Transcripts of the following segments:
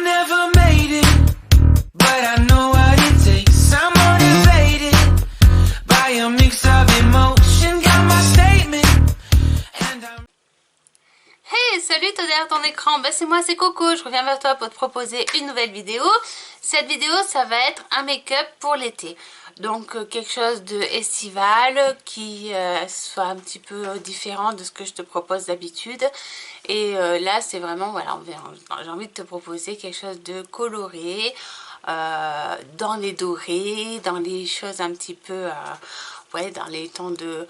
never made it, but I know what it takes. I'm motivated by a mix of emotion. Got my statement, and I'm... Hey, salut toi derrière ton écran, c'est moi, c'est Coco, je reviens vers toi pour te proposer une nouvelle vidéo. Cette vidéo, ça va être un make-up pour l'été. Donc quelque chose de estival qui soit un petit peu différent de ce que je te propose d'habitude. Et là, c'est vraiment, voilà, j'ai envie de te proposer quelque chose de coloré, dans les dorés, dans les choses un petit peu... ouais, dans les tons de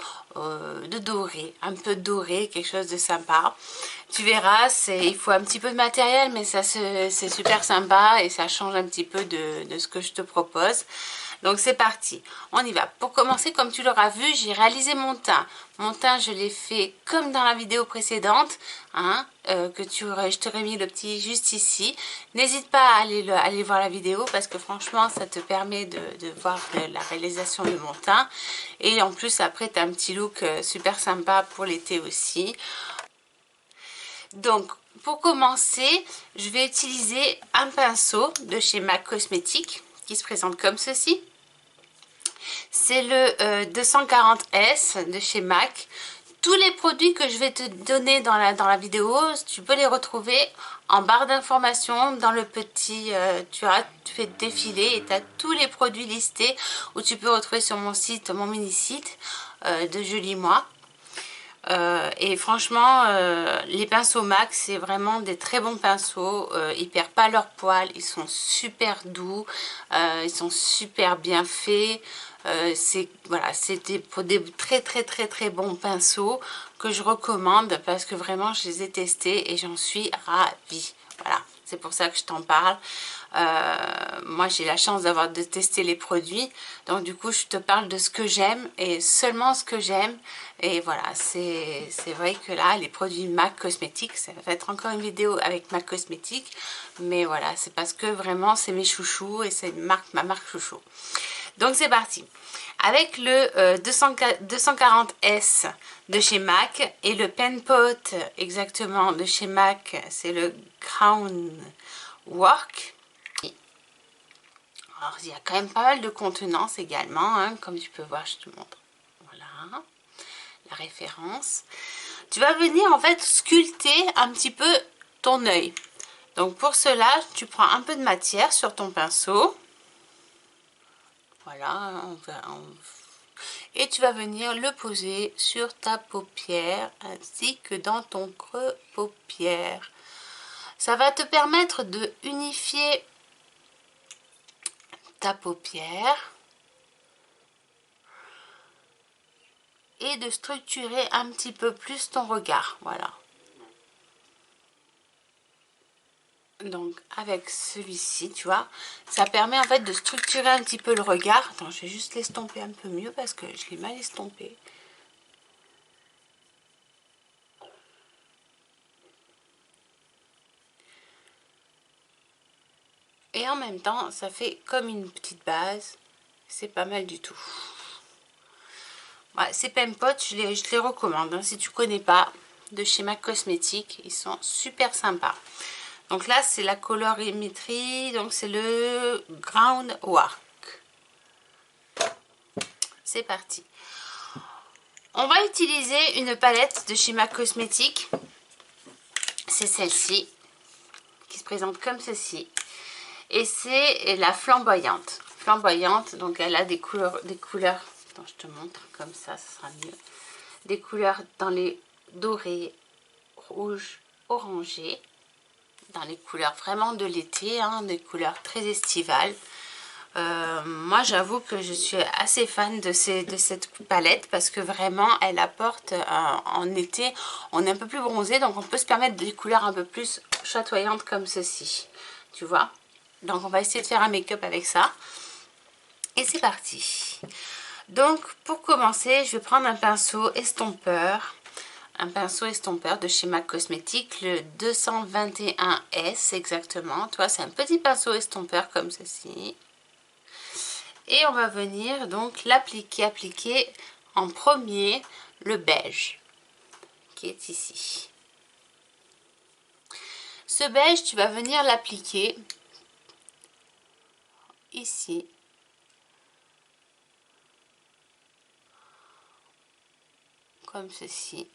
doré, un peu doré, quelque chose de sympa. Tu verras, il faut un petit peu de matériel, mais ça c'est super sympa et ça change un petit peu de ce que je te propose. Donc c'est parti, on y va. Pour commencer, comme tu l'auras vu, j'ai réalisé mon teint. Mon teint, je l'ai fait comme dans la vidéo précédente, hein, je t'aurais mis le petit juste ici. N'hésite pas à aller voir la vidéo parce que franchement, ça te permet de voir la réalisation de mon teint. Et en plus, après, tu as un petit look super sympa pour l'été aussi. Donc, pour commencer, je vais utiliser un pinceau de chez MAC Cosmetics qui se présente comme ceci. C'est le 240S de chez MAC. Tous les produits que je vais te donner dans la vidéo, tu peux les retrouver en barre d'informations dans le petit, tu fais défiler et tu as tous les produits listés où tu peux retrouver sur mon site, mon mini site de Julie Moi. Et franchement, les pinceaux MAC, c'est vraiment des très bons pinceaux. Ils perdent pas leur poil, ils sont super doux, ils sont super bien faits. Voilà, c'est des très bons pinceaux que je recommande parce que vraiment je les ai testés et j'en suis ravie. Voilà, c'est pour ça que je t'en parle. Moi j'ai la chance de tester les produits, donc du coup je te parle de ce que j'aime et seulement ce que j'aime. Et voilà, c'est vrai que là les produits MAC Cosmetics, ça va être encore une vidéo avec MAC Cosmetics, mais voilà, c'est parce que vraiment c'est mes chouchous et c'est ma marque chouchou. Donc c'est parti avec le 240S de chez MAC et le Pen Pot exactement de chez MAC, c'est le Crown Work. Alors il y a quand même pas mal de contenance également, hein, comme tu peux voir, je te montre. Voilà la référence. Tu vas venir en fait sculpter un petit peu ton œil. Donc pour cela, tu prends un peu de matière sur ton pinceau. Voilà, et tu vas venir le poser sur ta paupière ainsi que dans ton creux paupière. Ça va te permettre de unifier ta paupière et de structurer un petit peu plus ton regard. Voilà. Donc avec celui-ci, tu vois, ça permet en fait de structurer un petit peu le regard. Attends, je vais juste l'estomper un peu mieux parce que je l'ai mal estompé. Et en même temps, ça fait comme une petite base. C'est pas mal du tout. Ouais, ces Pen Pot, je les recommande. Hein, si tu connais pas, de chez MAC Cosmetics, ils sont super sympas. Donc là, c'est la colorimétrie. Donc c'est le Ground Work. C'est parti. On va utiliser une palette de chez MAC Cosmetics. C'est celle-ci, qui se présente comme ceci. Et c'est la flamboyante. Flamboyante, donc elle a des couleurs. Attends, je te montre, comme ça sera mieux. Des couleurs dans les dorés, rouges, orangés. Dans les couleurs vraiment de l'été, hein, des couleurs très estivales. Moi j'avoue que je suis assez fan de cette palette parce que vraiment elle apporte en été, on est un peu plus bronzé, donc on peut se permettre des couleurs un peu plus chatoyantes comme ceci, tu vois. Donc on va essayer de faire un make-up avec ça et c'est parti. Donc pour commencer, je vais prendre un pinceau estompeur. Un pinceau estompeur de chez MAC Cosmetics, le 221S exactement. Tu vois, c'est un petit pinceau estompeur comme ceci. Et on va venir donc appliquer en premier le beige qui est ici. Ce beige, tu vas venir l'appliquer ici. Comme ceci.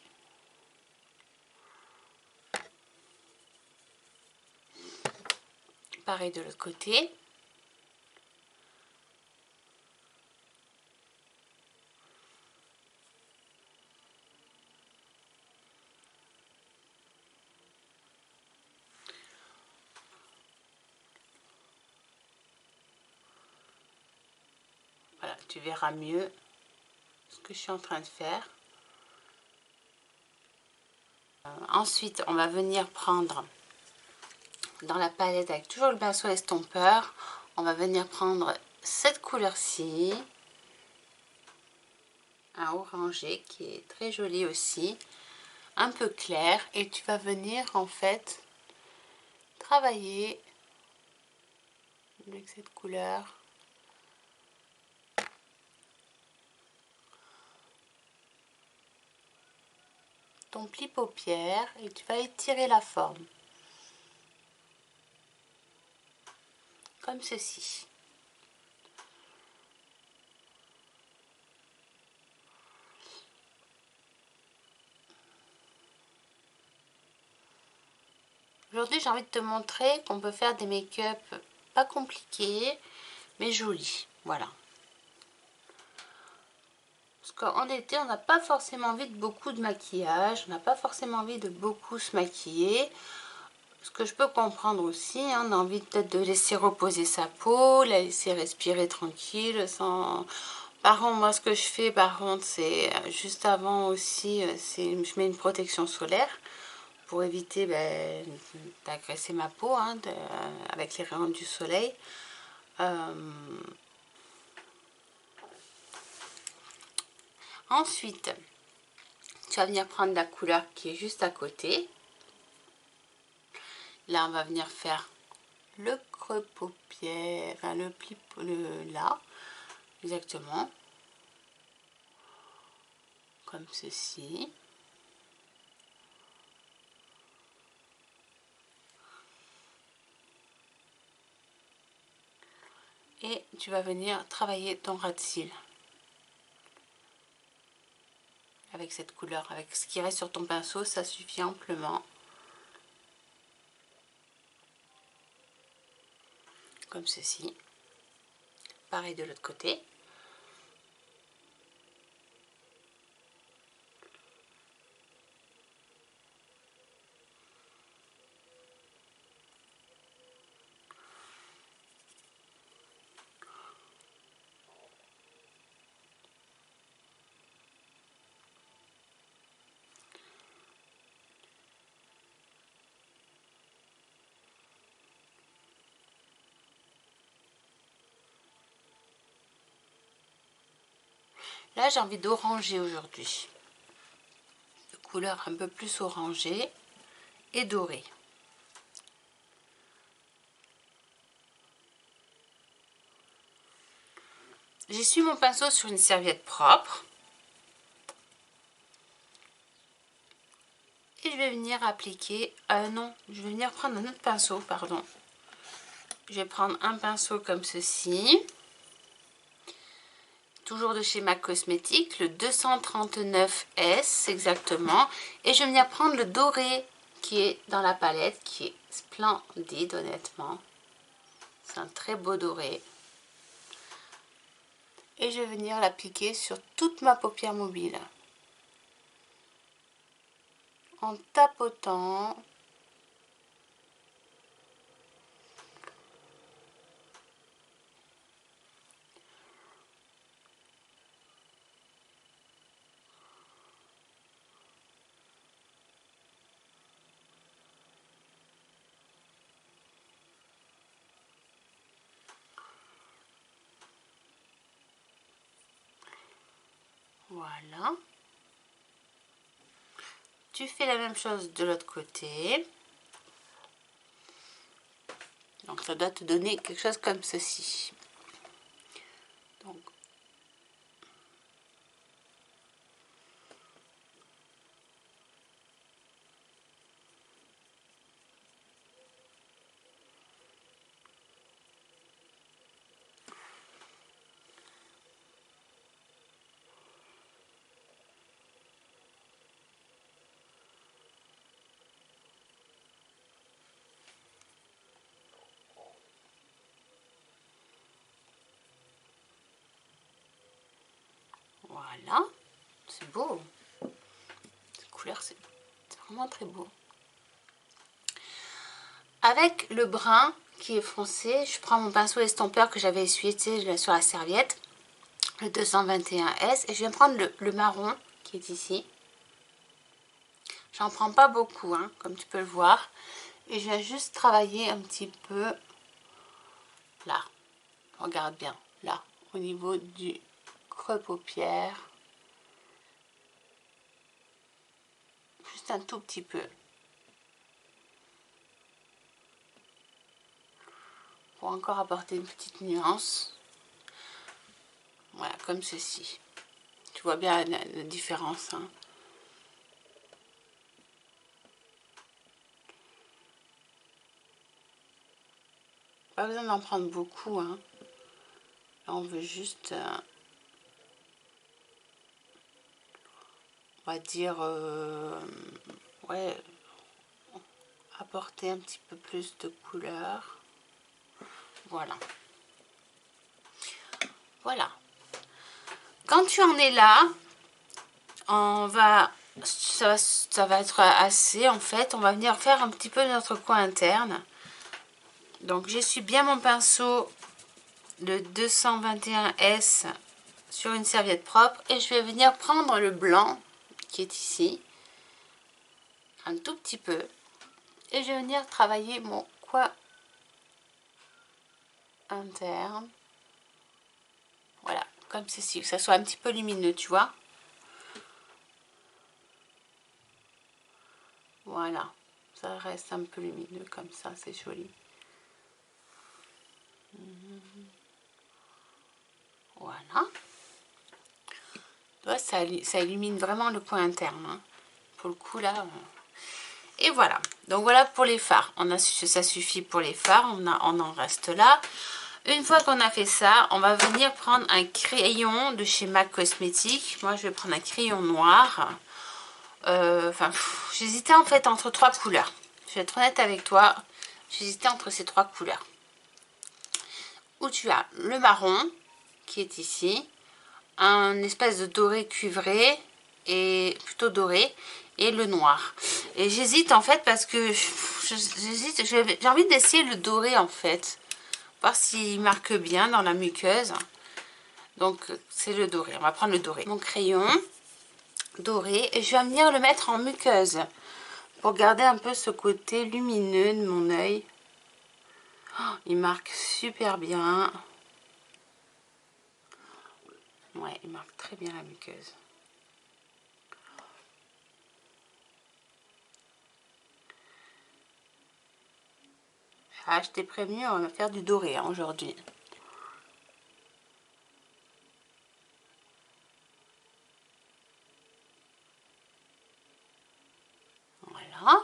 Pareil de l'autre côté. Voilà, tu verras mieux ce que je suis en train de faire. Ensuite, on va venir prendre dans la palette avec toujours le pinceau estompeur, on va venir prendre cette couleur-ci, un orangé qui est très joli aussi, un peu clair, et tu vas venir en fait travailler avec cette couleur. Ton pli paupière et tu vas étirer la forme. Comme ceci. Aujourd'hui, j'ai envie de te montrer qu'on peut faire des make-up pas compliqués, mais jolis. Voilà. Parce qu'en été, on n'a pas forcément envie de beaucoup de maquillage, on n'a pas forcément envie de beaucoup se maquiller. Ce que je peux comprendre aussi, hein, on a envie peut-être de laisser reposer sa peau, la laisser respirer tranquille, sans... Par contre, moi, ce que je fais, par contre, c'est juste avant aussi, je mets une protection solaire pour éviter d'agresser ma peau hein, avec les rayons du soleil. Ensuite, tu vas venir prendre la couleur qui est juste à côté. Là, on va venir faire le creux paupière, enfin le pli, là, exactement. Comme ceci. Et tu vas venir travailler ton ras de cils. Avec cette couleur, avec ce qui reste sur ton pinceau, ça suffit amplement. Comme ceci. Pareil de l'autre côté. Là, j'ai envie d'oranger aujourd'hui. De couleur un peu plus orangée et dorée. J'essuie mon pinceau sur une serviette propre. Et je vais venir appliquer... non, je vais venir prendre un autre pinceau, pardon. Je vais prendre un pinceau comme ceci. Toujours de chez MAC Cosmétiques, le 239S exactement. Et je vais venir prendre le doré qui est dans la palette, qui est splendide honnêtement. C'est un très beau doré. Et je vais venir l'appliquer sur toute ma paupière mobile. En tapotant. Voilà. Tu fais la même chose de l'autre côté. Donc ça doit te donner quelque chose comme ceci. Donc, beau. Cette couleur, c'est vraiment très beau. Avec le brun qui est foncé, je prends mon pinceau estompeur que j'avais essuyé sur la serviette, le 221S, et je viens prendre le marron qui est ici. J'en prends pas beaucoup, hein, comme tu peux le voir. Et je viens juste travailler un petit peu là. Regarde bien, là, au niveau du creux paupière. Juste un tout petit peu. Pour encore apporter une petite nuance. Voilà, comme ceci. Tu vois bien la différence, hein. Pas besoin d'en prendre beaucoup, hein. Là, on veut juste, on va dire, ouais, apporter un petit peu plus de couleur. Voilà. Voilà. Quand tu en es là, ça va être assez en fait. On va venir faire un petit peu notre coin interne. Donc j'essuie bien mon pinceau, le 221S, sur une serviette propre et je vais venir prendre le blanc qui est ici, un tout petit peu, et je vais venir travailler mon coin interne. Voilà, comme ceci, que ça soit un petit peu lumineux, tu vois. Voilà, ça reste un peu lumineux comme ça, c'est joli. Voilà. Ça illumine vraiment le coin interne, hein. Pour le coup là. Et voilà. Donc voilà pour les fards. Ça suffit pour les fards. On en reste là. Une fois qu'on a fait ça, on va venir prendre un crayon de chez MAC Cosmétiques. Moi, je vais prendre un crayon noir. J'hésitais en fait entre trois couleurs. Je vais être honnête avec toi. J'hésitais entre ces trois couleurs. Où tu as le marron, qui est ici. Un espèce de doré cuivré, et plutôt doré. Et le noir. Et j'hésite en fait parce que j'ai envie d'essayer le doré en fait. Voir s'il marque bien dans la muqueuse. Donc c'est le doré, on va prendre le doré. Mon crayon doré et je vais venir le mettre en muqueuse pour garder un peu ce côté lumineux de mon œil. Oh, il marque super bien. Ouais, il marque très bien la muqueuse. Ah, je t'ai prévenu, on va faire du doré hein, aujourd'hui. Voilà.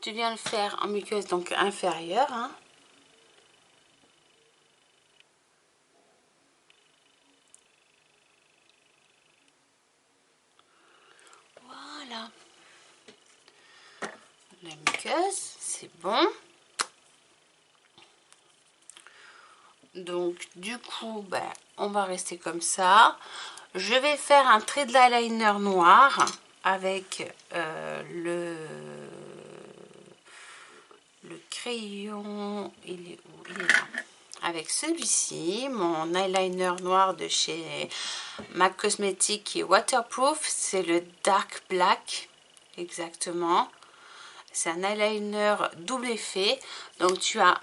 Tu viens le faire en muqueuse donc inférieure. Hein. Voilà. La muqueuse, c'est bon. Donc du coup, ben, on va rester comme ça. Je vais faire un trait de l'eyeliner noir avec le crayon. Il est où? Il est là. Avec celui-ci, mon eyeliner noir de chez MAC Cosmétiques qui est waterproof. C'est le Dark Black, exactement. C'est un eyeliner double effet. Donc tu as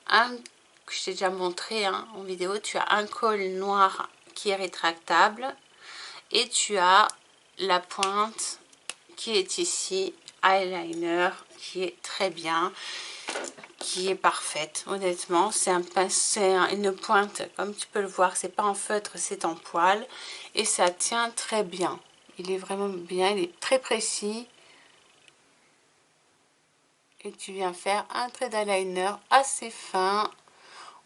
un que je t'ai déjà montré hein, en vidéo, tu as un col noir qui est rétractable et tu as la pointe qui est ici, eyeliner qui est très bien, qui est parfaite. Honnêtement, c'est une pointe, comme tu peux le voir, c'est pas en feutre, c'est en poil et ça tient très bien. Il est vraiment bien, il est très précis. Et tu viens faire un trait d'eyeliner assez fin.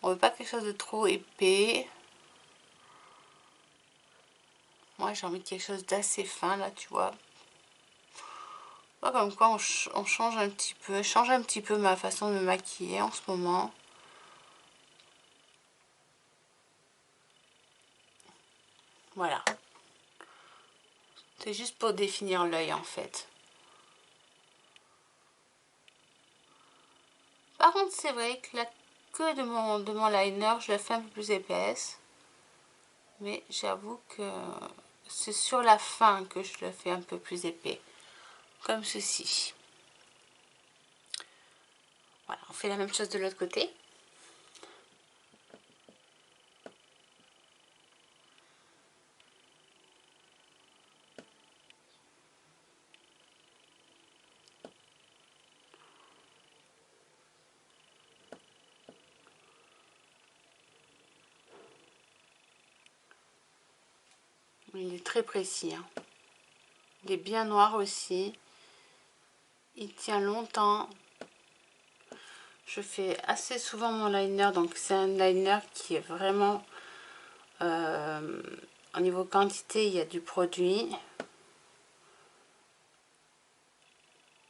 On veut pas quelque chose de trop épais. Moi, j'ai envie de quelque chose d'assez fin, là, tu vois. Comme quoi, on change un petit peu. Change un petit peu ma façon de me maquiller en ce moment. Voilà. C'est juste pour définir l'œil en fait. Par contre, c'est vrai que la queue de mon liner, je la fais un peu plus épaisse. Mais j'avoue que c'est sur la fin que je le fais un peu plus épais. Comme ceci. Voilà, on fait la même chose de l'autre côté. Il est très précis. Hein. Il est bien noir aussi. Il tient longtemps. Je fais assez souvent mon liner. Donc c'est un liner qui est vraiment... au niveau quantité, il y a du produit.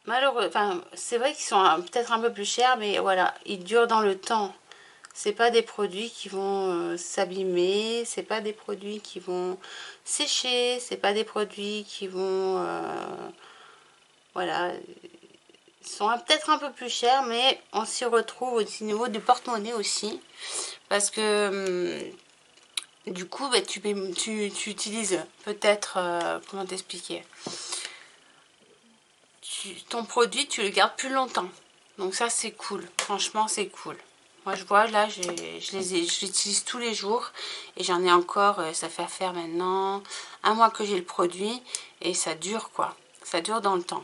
Malheureusement, enfin, c'est vrai qu'ils sont peut-être un peu plus chers. Mais voilà, ils durent dans le temps. C'est pas des produits qui vont s'abîmer, c'est pas des produits qui vont sécher, c'est pas des produits qui vont... voilà, ils sont peut-être un peu plus chers, mais on s'y retrouve au niveau du porte-monnaie aussi. Parce que du coup, bah, tu utilises peut-être... comment t'expliquer, ton produit, tu le gardes plus longtemps. Donc ça, c'est cool. Franchement, c'est cool. Moi, je vois, là, je l'utilise tous les jours. Et j'en ai encore, ça fait faire maintenant 1 mois que j'ai le produit. Et ça dure, quoi. Ça dure dans le temps.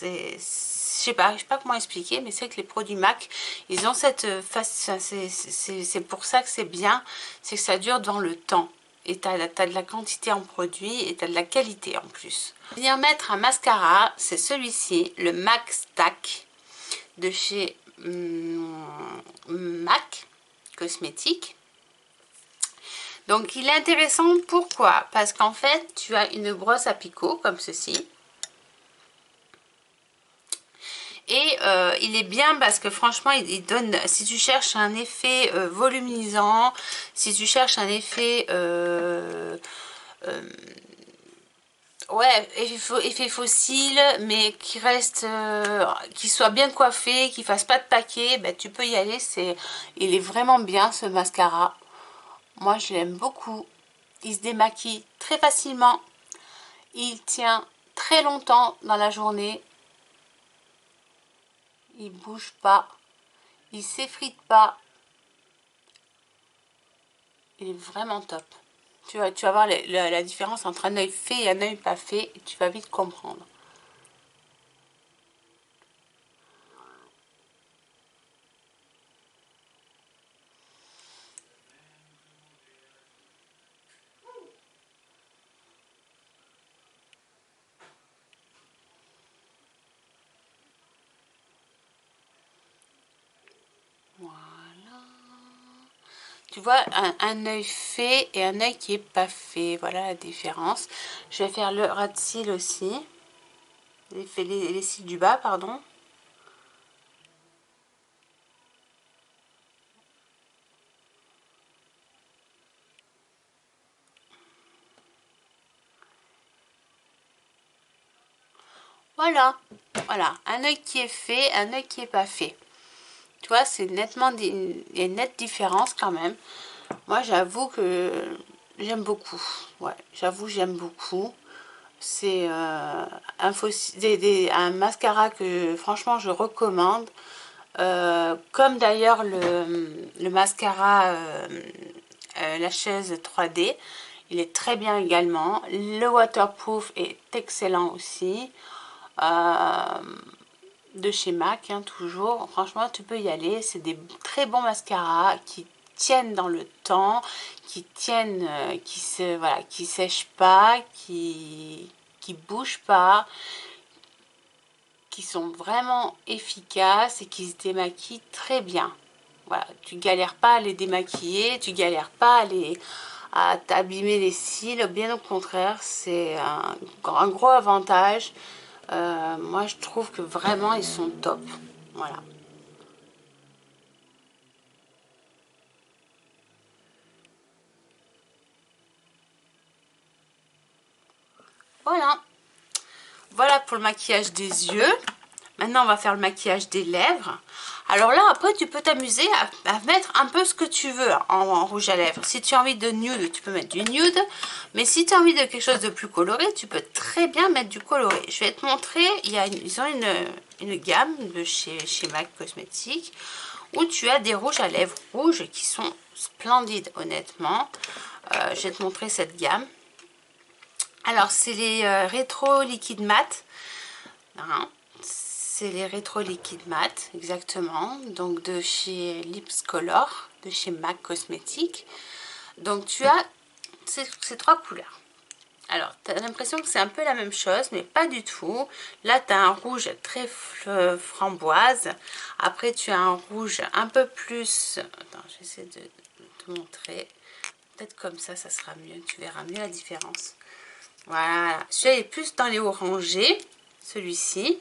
Je sais pas comment expliquer, mais c'est que les produits MAC, ils ont cette face... C'est pour ça que c'est bien. C'est que ça dure dans le temps. Et tu as de la quantité en produit et tu as de la qualité en plus. Venir mettre un mascara, c'est celui-ci, le MAC Stack de chez MAC Cosmétiques. Donc il est intéressant, pourquoi? Parce qu'en fait tu as une brosse à picot comme ceci. Et il est bien parce que franchement il donne, si tu cherches un effet voluminisant, si tu cherches un effet ouais, effet fossile, mais qui reste, qui soit bien coiffé, qui fasse pas de paquet, ben, tu peux y aller. Il est vraiment bien ce mascara. Moi, je l'aime beaucoup. Il se démaquille très facilement. Il tient très longtemps dans la journée. Il bouge pas. Il s'effrite pas. Il est vraiment top. Tu vas voir la différence entre un œil fait et un œil pas fait. Et tu vas vite comprendre. Voilà. Tu vois, un œil fait et un œil qui est pas fait. Voilà la différence. Je vais faire le ras de cils aussi. Les cils du bas, pardon. Voilà. Voilà. Un œil qui est fait, un œil qui est pas fait. Tu vois, c'est nettement il y a une nette différence quand même. Moi, j'avoue que j'aime beaucoup. Ouais, j'avoue, j'aime beaucoup. C'est un mascara que franchement je recommande. Comme d'ailleurs le mascara la chaise 3D. Il est très bien également. Le waterproof est excellent aussi. De chez MAC, hein, toujours. Franchement, tu peux y aller. C'est des très bons mascaras qui tiennent dans le temps, qui tiennent, voilà, qui sèchent pas, qui bougent pas, qui sont vraiment efficaces et qui se démaquillent très bien. Voilà, tu galères pas à les démaquiller, tu galères pas à t'abîmer les cils, bien au contraire, c'est un gros avantage. Moi, je trouve que vraiment, ils sont top. Voilà. Voilà. voilà pour le maquillage des yeux. Maintenant, on va faire le maquillage des lèvres. Alors là, après, tu peux t'amuser à mettre un peu ce que tu veux en rouge à lèvres. Si tu as envie de nude, tu peux mettre du nude. Mais si tu as envie de quelque chose de plus coloré, tu peux très bien mettre du coloré. Je vais te montrer, ils ont une gamme de chez MAC Cosmetics où tu as des rouges à lèvres rouges qui sont splendides, honnêtement. Je vais te montrer cette gamme. Alors, c'est les rétro liquide mat. Hein, c'est les rétro liquide mat, exactement. Donc, de chez Lips Color, de chez MAC Cosmetics. Donc, tu as ces trois couleurs. Alors, tu as l'impression que c'est un peu la même chose, mais pas du tout. Là, tu as un rouge très framboise. Après, tu as un rouge un peu plus... Attends, j'essaie de te montrer. Peut-être comme ça sera mieux. Tu verras mieux la différence. Voilà. Celui-là est plus dans les orangés, celui-ci.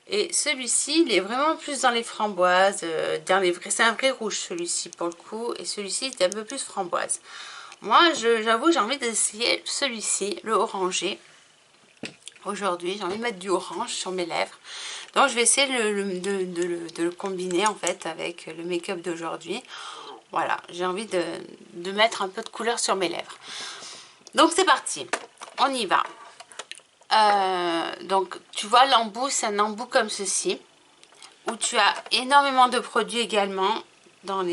Et celui-ci, il est vraiment plus dans les framboises. C'est un vrai rouge, celui-ci, pour le coup. Et celui-ci, c'est un peu plus framboise. Moi, j'avoue, j'ai envie d'essayer celui-ci, le orangé. Aujourd'hui, j'ai envie de mettre du orange sur mes lèvres. Donc, je vais essayer de le combiner, en fait, avec le make-up d'aujourd'hui. Voilà, j'ai envie de mettre un peu de couleur sur mes lèvres. Donc, c'est parti. On y va. Donc, tu vois, l'embout, c'est un embout comme ceci. Où tu as énormément de produits également. Dans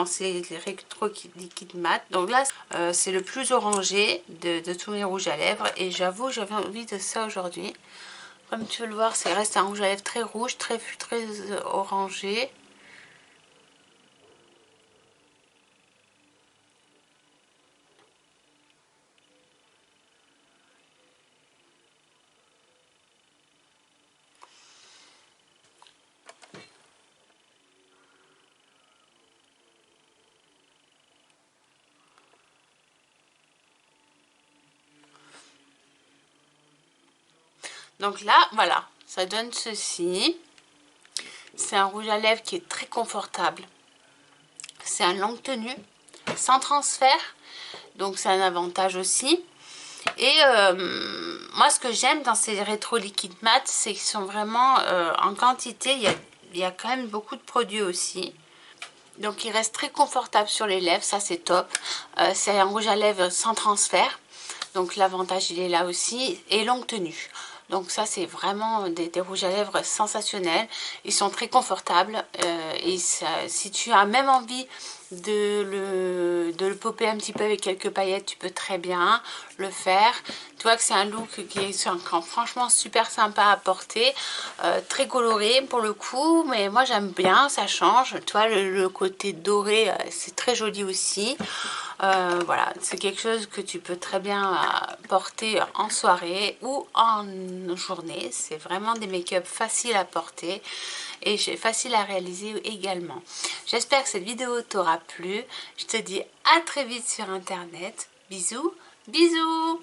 ces rétro liquide mat. Donc là, c'est le plus orangé de tous mes rouges à lèvres. Et j'avoue, j'avais envie de ça aujourd'hui. Comme tu peux le voir, ça reste un rouge à lèvres très rouge, très orangé. Donc là, voilà, ça donne ceci. C'est un rouge à lèvres qui est très confortable. C'est un longue tenue, sans transfert. Donc c'est un avantage aussi. Et moi, ce que j'aime dans ces rétro liquide mat, c'est qu'ils sont vraiment en quantité. Il y a quand même beaucoup de produits aussi. Donc il reste très confortable sur les lèvres, ça c'est top. C'est un rouge à lèvres sans transfert. Donc l'avantage il est là aussi. Et longue tenue. Donc ça c'est vraiment des rouges à lèvres sensationnels. Ils sont très confortables. Et ça, si tu as même envie de le popper un petit peu avec quelques paillettes, tu peux très bien le faire. Tu vois que c'est un look qui est franchement super sympa à porter. Très coloré pour le coup. Mais moi j'aime bien, ça change. Tu vois le côté doré, c'est très joli aussi. Voilà, c'est quelque chose que tu peux très bien porter en soirée ou en journée. C'est vraiment des make-up faciles à porter et facile à réaliser également. J'espère que cette vidéo t'aura plu. Je te dis à très vite sur internet. Bisous, bisous.